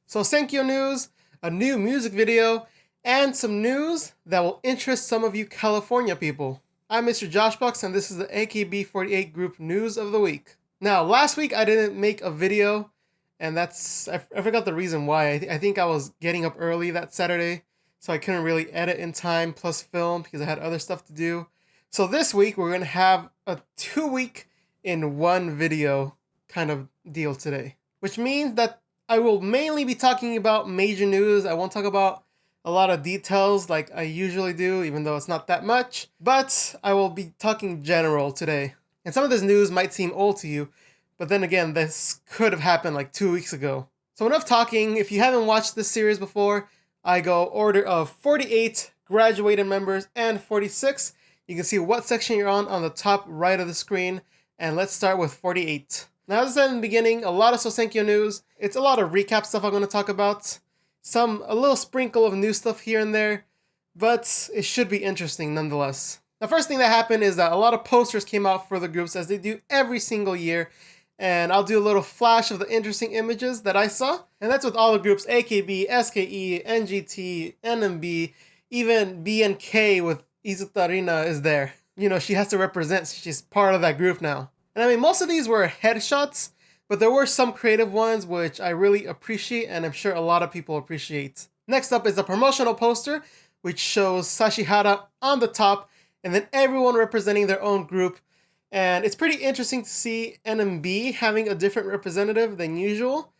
Sousenkyo news, a new music video, and some news that will interest some of you California people. I'm Mr. Josh Bucks, and this is the AKB48 group news of the week. Now, last week I didn't make a video, and I forgot the reason why. I think I was getting up early that Saturday, so I couldn't really edit in time plus film because I had other stuff to do. So this week we're going to have a 2-week in one video kind of deal today, which means that I will mainly be talking about major news. I won't talk about a lot of details like I usually do, even though it's not that much, but I will be talking general today. And some of this news might seem old to you, but then again, this could have happened like 2 weeks ago. So enough talking. If you haven't watched this series before, I go order of 48 graduated members and 46. You can see what section you're on the top right of the screen, and let's start with 48. Now, as I said in the beginning, a lot of Sousenkyo news. It's a lot of recap stuff I'm going to talk about. A little sprinkle of new stuff here and there, but it should be interesting nonetheless. The first thing that happened is that a lot of posters came out for the groups, as they do every single year, and I'll do a little flash of the interesting images that I saw. And that's with all the groups: AKB, SKE, NGT, NMB, even BNK with Izutarina is there. You know, she has to represent, she's part of that group now. And I mean, most of these were headshots, but there were some creative ones which I really appreciate, and I'm sure a lot of people appreciate. Next up is a promotional poster, which shows Sashihara on the top, and then everyone representing their own group. And it's pretty interesting to see NMB having a different representative than usual.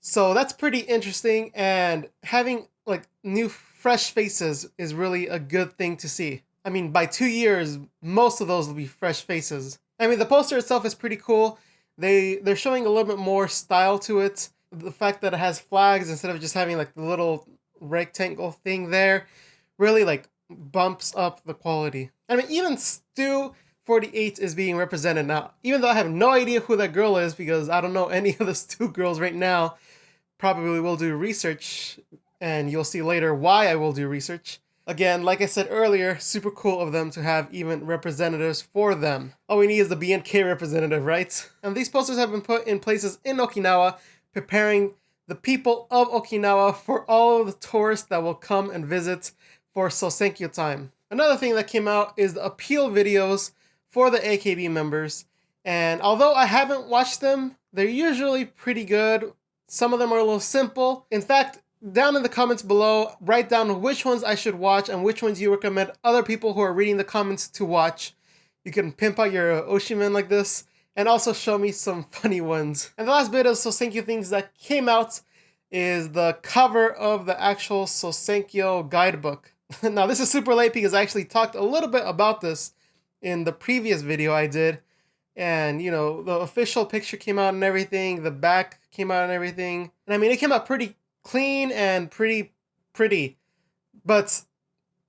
So that's pretty interesting, and having like new fresh faces is really a good thing to see. I mean, by 2 years, most of those will be fresh faces. I mean, the poster itself is pretty cool. They're showing a little bit more style to it. The fact that it has flags instead of just having like the little rectangle thing there really like bumps up the quality. I mean, even Stu48 is being represented now. Even though I have no idea who that girl is because I don't know any of the Stu girls right now, probably will do research, and you'll see later why I will do research. Again, like I said earlier, super cool of them to have even representatives for them. All we need is the BNK representative, right? And these posters have been put in places in Okinawa, preparing the people of Okinawa for all of the tourists that will come and visit for Sousenkyo time. Another thing that came out is the appeal videos for the AKB members. And although I haven't watched them, they're usually pretty good. Some of them are a little simple. In fact, down in the comments below, write down which ones I should watch and which ones you recommend other people who are reading the comments to watch. You can pimp out your Oshimen like this, and also show me some funny ones. And the last bit of Sousenkyo things that came out is the cover of the actual Sousenkyo Guidebook. Now, this is super late because I actually talked a little bit about this in the previous video I did. And, you know, the official picture came out and everything, the back came out and everything. And I mean, it came out pretty clean and pretty, but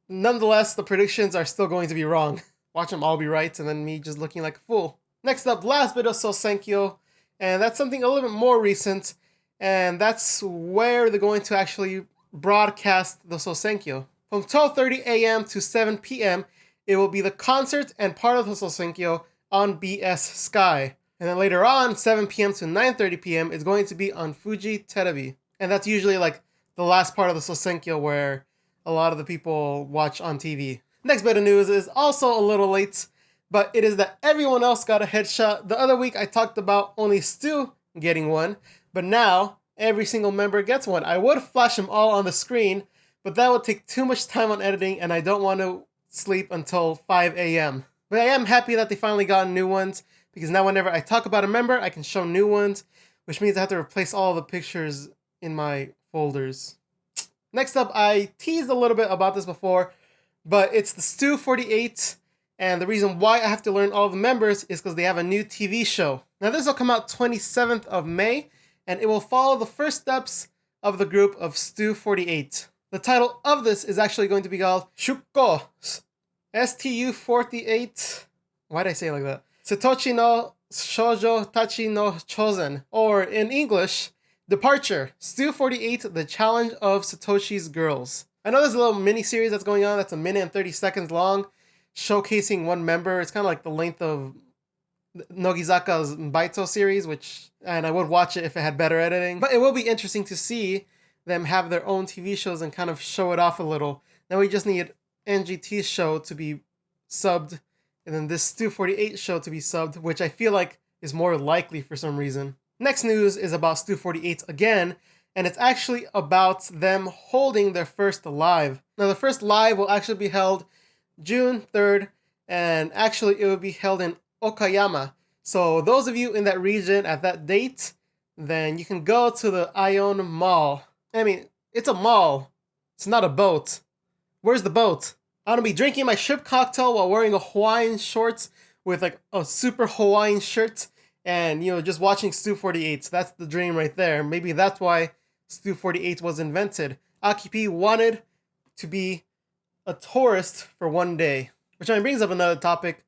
nonetheless, the predictions are still going to be wrong. Watch them all be right, and then me just looking like a fool. Next up, last bit of Sousenkyo, and that's something a little bit more recent, and that's where they're going to actually broadcast the Sousenkyo. From 12:30 a.m. to 7 p.m., it will be the concert and part of the Sousenkyo on BS Sky. And then later on, 7 p.m. to 9:30 p.m., it's going to be on Fuji Terebi. And that's usually like the last part of the Sousenkyo where a lot of the people watch on TV. Next bit of news is also a little late, but it is that everyone else got a headshot. The other week I talked about only Stu getting one, but now every single member gets one. I would flash them all on the screen, but that would take too much time on editing, and I don't want to sleep until 5 a.m. But I am happy that they finally got new ones, because now whenever I talk about a member, I can show new ones, which means I have to replace all the pictures in my folders. Next up, I teased a little bit about this before, but it's the Stu48, and the reason why I have to learn all the members is because they have a new TV show. Now, this will come out 27th of May, and it will follow the first steps of the group of Stu48. The title of this is actually going to be called Shukko STU48. Why did I say it like that? Satoshi no Shoujo Tachi no Chosen, or in English, Departure, Stu48, The Challenge of Satoshi's Girls. I know there's a little mini-series that's going on that's 1 minute and 30 seconds long, showcasing one member. It's kind of like the length of Nogizaka's Baito series, and I would watch it if it had better editing. But it will be interesting to see them have their own TV shows and kind of show it off a little. Now we just need NGT's show to be subbed, and then this Stu48 show to be subbed, which I feel like is more likely for some reason. Next news is about Stu48 again, and it's actually about them holding their first live. Now the first live will actually be held June 3rd, and actually it will be held in Okayama. So those of you in that region at that date, then you can go to the Ion Mall. I mean, it's a mall. It's not a boat. Where's the boat? I'm gonna be drinking my shrimp cocktail while wearing a Hawaiian shorts with like a super Hawaiian shirt and, you know, just watching Stu48. So that's the dream right there. Maybe that's why Stu48 was invented. AKB wanted to be a tourist for one day. Which brings up another topic.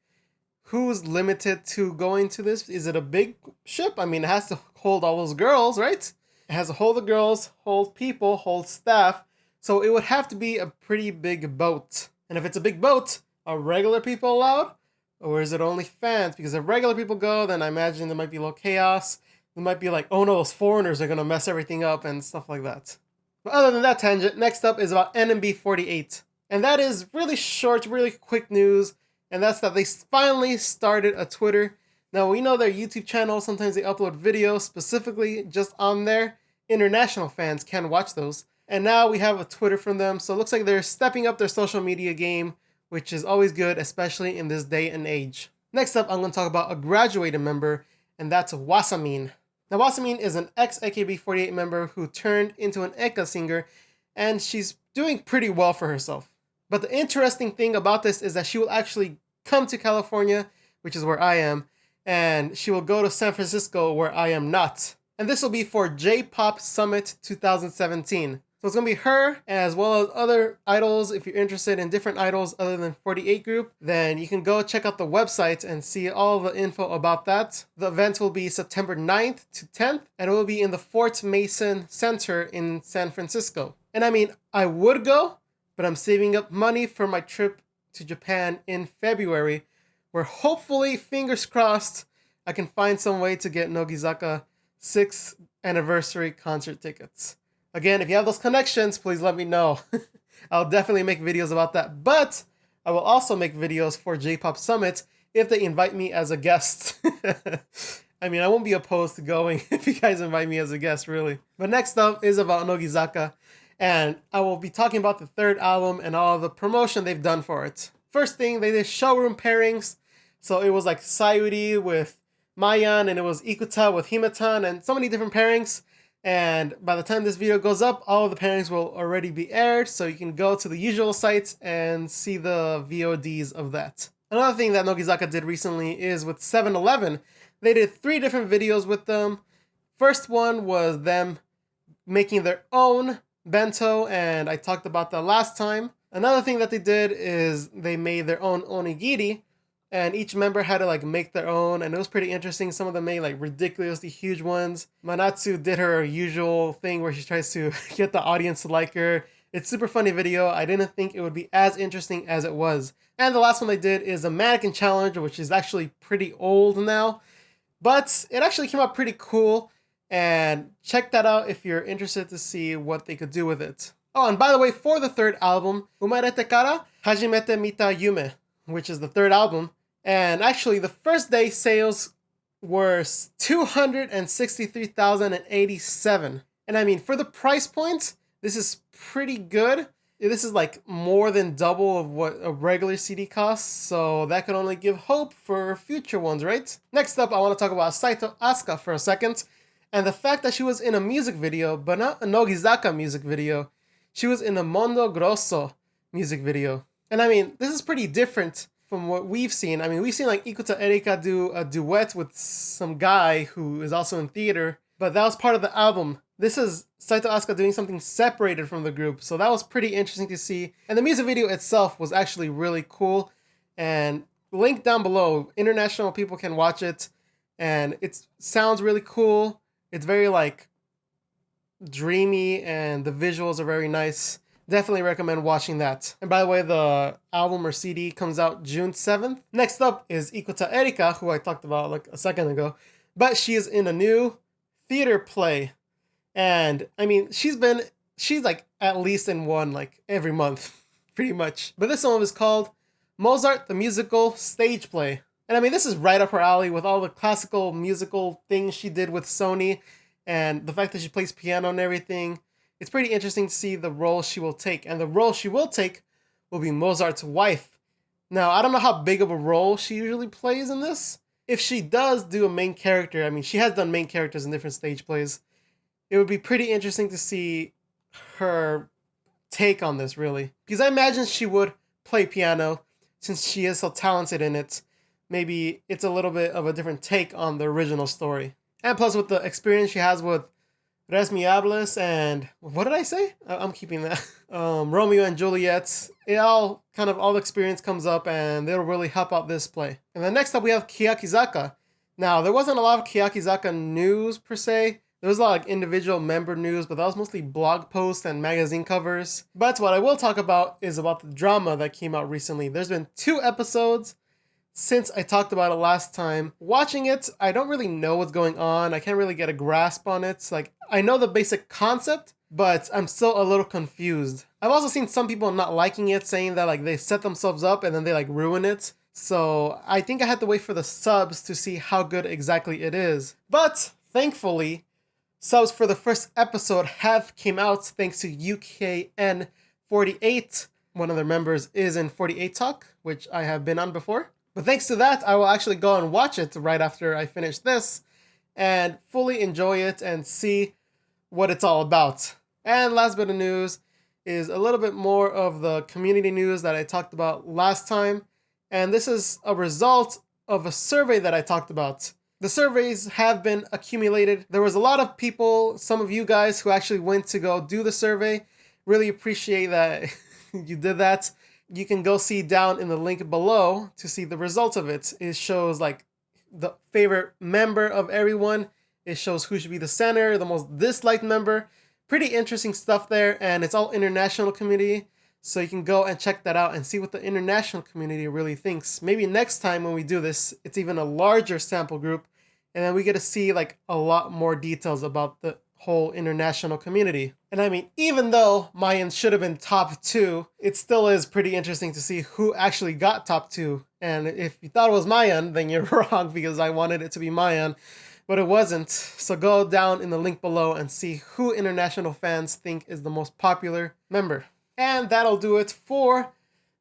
Who's limited to going to this? Is it a big ship? I mean, it has to hold all those girls, right? It has to hold the girls, hold people, hold staff. So it would have to be a pretty big boat. And if it's a big boat, are regular people allowed? Or is it only fans? Because if regular people go, then I imagine there might be a little chaos. There might be like, oh no, those foreigners are going to mess everything up and stuff like that. But other than that tangent, next up is about AMV48. And that is really short, really quick news. And that's that they finally started a Twitter. Now, we know their YouTube channel, sometimes they upload videos specifically just on there. International fans can watch those. And now we have a Twitter from them. So it looks like they're stepping up their social media game, which is always good, especially in this day and age. Next up, I'm going to talk about a graduated member, and that's Wasamin. Now, Wasamin is an ex-AKB48 member who turned into an Eka singer, and she's doing pretty well for herself. But the interesting thing about this is that she will actually come to California, which is where I am, and she will go to San Francisco, where I am not. And this will be for J-Pop Summit 2017. So it's going to be her, as well as other idols. If you're interested in different idols other than 48 group, then you can go check out the website and see all the info about that. The event will be September 9th to 10th, and it will be in the Fort Mason Center in San Francisco. And I mean, I would go, but I'm saving up money for my trip to Japan in February, where hopefully, fingers crossed, I can find some way to get Nogizaka 6th anniversary concert tickets. Again, if you have those connections, please let me know. I'll definitely make videos about that, but I will also make videos for J-Pop Summit if they invite me as a guest. I mean, I won't be opposed to going if you guys invite me as a guest, really. But next up is about Nogizaka. And I will be talking about the third album and all the promotion they've done for it. First thing, they did showroom pairings. So it was like Sayuri with Mayan, and it was Ikuta with Himetan, and so many different pairings. And by the time this video goes up, all of the pairings will already be aired. So you can go to the usual sites and see the VODs of that. Another thing that Nogizaka did recently is with 7-Eleven. They did 3 different videos with them. First one was them making their own bento, and I talked about that last time. Another thing that they did is they made their own onigiri, and each member had to like make their own, and it was pretty interesting. Some of them made like ridiculously huge ones. Manatsu did her usual thing where she tries to get the audience to like her. It's super funny video. I didn't think it would be as interesting as it was. And the last one they did is a mannequin challenge, which is actually pretty old now, but it actually came out pretty cool. And check that out if you're interested to see what they could do with it. Oh, and by the way, for the third album, Umaretekara, Hajimete Mita Yume, which is the third album. And actually, the first day sales were 263,087. And I mean, for the price point, this is pretty good. This is like more than double of what a regular CD costs, so that could only give hope for future ones, right? Next up, I want to talk about Saito Asuka for a second. And the fact that she was in a music video, but not a Nogizaka music video. She was in a Mondo Grosso music video. And I mean, this is pretty different from what we've seen. I mean, we've seen like Ikuta Erika do a duet with some guy who is also in theater, but that was part of the album. This is Saito Asuka doing something separated from the group, so that was pretty interesting to see. And the music video itself was actually really cool. And link down below, international people can watch it, and it sounds really cool. It's very like dreamy, and the visuals are very nice. Definitely recommend watching that. And by the way, the album or CD comes out June 7th. Next up is Ikuta Erika, who I talked about like a second ago. But she is in a new theater play. And I mean, she's been she's like at least in one like every month, pretty much. But this one was called Mozart the Musical Stage Play. And I mean, this is right up her alley with all the classical musical things she did with Sony and the fact that she plays piano and everything. It's pretty interesting to see the role she will take. And the role she will take will be Mozart's wife. Now, I don't know how big of a role she usually plays in this. If she does do a main character, I mean, she has done main characters in different stage plays. It would be pretty interesting to see her take on this, really. Because I imagine she would play piano since she is so talented in it. Maybe it's a little bit of a different take on the original story. And plus with the experience she has with Res Miables and... what did I say? I'm keeping that. Romeo and Juliet. All the experience comes up and it'll really help out this play. And then next up we have Kyakizaka. Now, there wasn't a lot of Kyakizaka news per se. There was a lot of individual member news, but that was mostly blog posts and magazine covers. But what I will talk about is about the drama that came out recently. There's been 2 episodes since I talked about it last time. Watching it, I don't really know what's going on. I can't really get a grasp on it. Like, I know the basic concept, but I'm still a little confused. I've also seen some people not liking it, saying that like they set themselves up and then they like ruin it. So I think I had to wait for the subs to see how good exactly it is. But thankfully, subs for the first episode have came out thanks to UKN48. One of their members is in 48 Talk, which I have been on before. But thanks to that, I will actually go and watch it right after I finish this and fully enjoy it and see what it's all about. And last bit of news is a little bit more of the community news that I talked about last time. And this is a result of a survey that I talked about. The surveys have been accumulated. There was a lot of people, some of you guys who actually went to go do the survey. Really appreciate that you did that. You can go see down in the link below to see the results of it. It shows like the favorite member of everyone. It shows who should be the center, the most disliked member. Pretty interesting stuff there, and it's all international community. So you can go and check that out and see what the international community really thinks. Maybe next time when we do this, it's even a larger sample group, and then we get to see like a lot more details about the whole international community. And I mean, even though Mayan should have been top 2, it still is pretty interesting to see who actually got top 2. And if you thought it was Mayan, then you're wrong, because I wanted it to be Mayan, but it wasn't. So go down in the link below and see who international fans think is the most popular member. And that'll do it for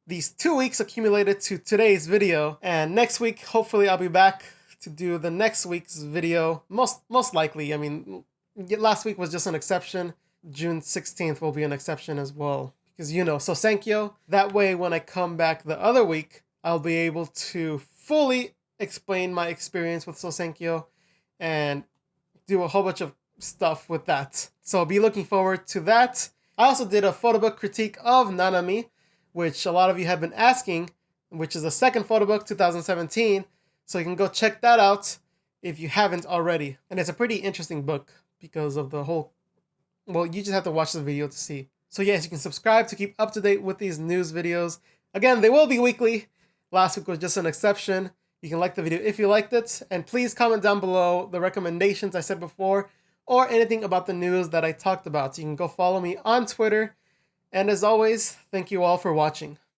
these 2 weeks accumulated to today's video. And next week, hopefully I'll be back to do the next week's video. Most likely, I mean, last week was just an exception. June 16th will be an exception as well. Because, you know, Sousenkyo. That way, when I come back the other week, I'll be able to fully explain my experience with Sousenkyo and do a whole bunch of stuff with that. So I'll be looking forward to that. I also did a photo book critique of Nanami, which a lot of you have been asking, which is the second photo book, 2017. So you can go check that out if you haven't already. And it's a pretty interesting book because of the whole... well, you just have to watch the video to see. So yes, you can subscribe to keep up to date with these news videos. Again, they will be weekly. Last week was just an exception. You can like the video if you liked it. And please comment down below the recommendations I said before or anything about the news that I talked about. So you can go follow me on Twitter. And as always, thank you all for watching.